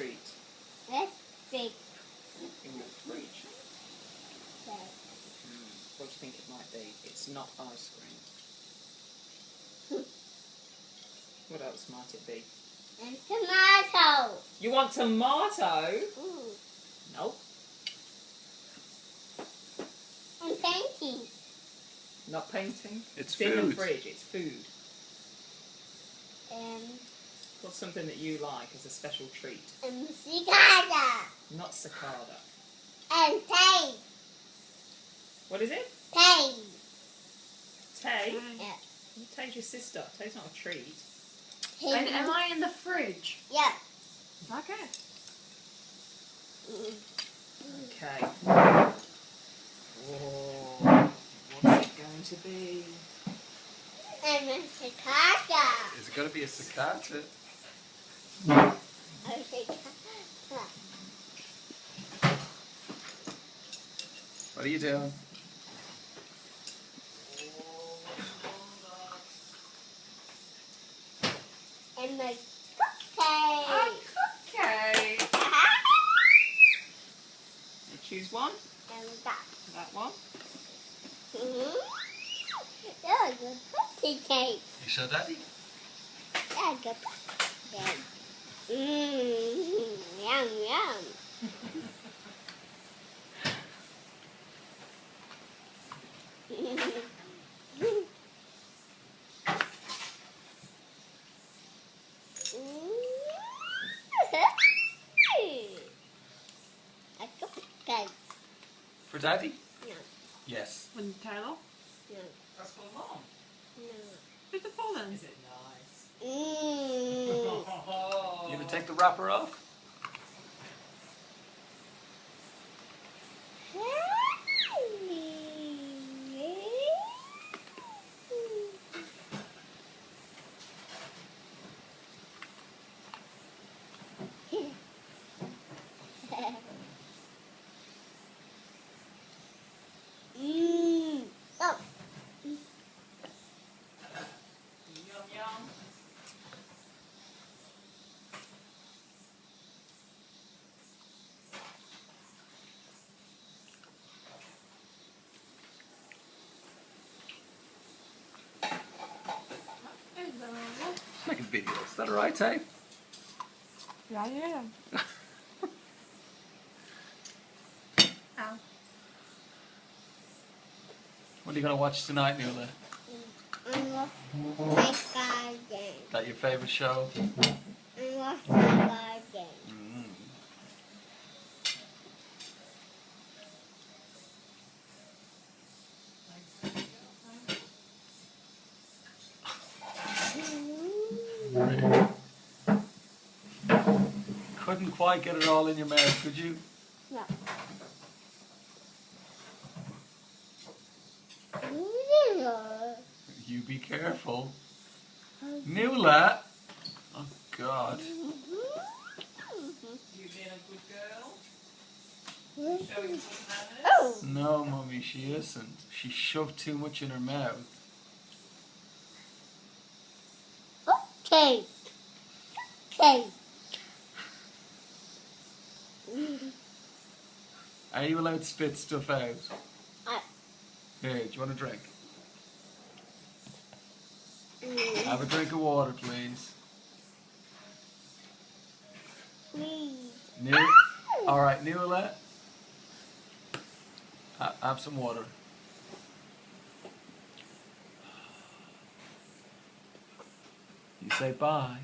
treat? Let's big. In the fridge? So, What do you think it might be? It's not ice cream. What else might it be? and tomato. You want tomato? Ooh. Nope. And painting. Not painting? It's in the food. fridge. It's food. And What's something that you like as a special treat? cicada. Not cicada. And pain. What is it? Pain. Tay? Yeah. Tay's your sister. Tay's not a treat. And am I in the fridge? Yeah. Okay. Okay. Oh, what's it going to be? And a cicada. Is it going to be a cicada? A cicada. What are you doing? And a cupcake. Okay. You choose one. And that. That one. That was a puppy cake. You show Daddy? That was a puppy cake. Yum, yum. A cupcake. For Daddy? No, Yes. And Taylor? no, That's for Mom. no. Who's the full then? Is it nice? Mm. You gonna take the wrapper off? Oh, Yum yum. Just making videos. Is that alright, Tay? Yeah, yeah. Ow. What are you gonna watch tonight, Nuala? my garden. That your favourite show? I lost my garden. Mm. Couldn't quite get it all in your mouth, could you? No. You be careful. Nuala! Oh, God. You being a good girl? Showing good manners? Oh, No, Mummy, she isn't. She shoved too much in her mouth. okay. Okay. Are you allowed to spit stuff out? Uh. Here, do you want a drink? Have a drink of water, please. Please. Alright, Nuala. Have some water. You say bye.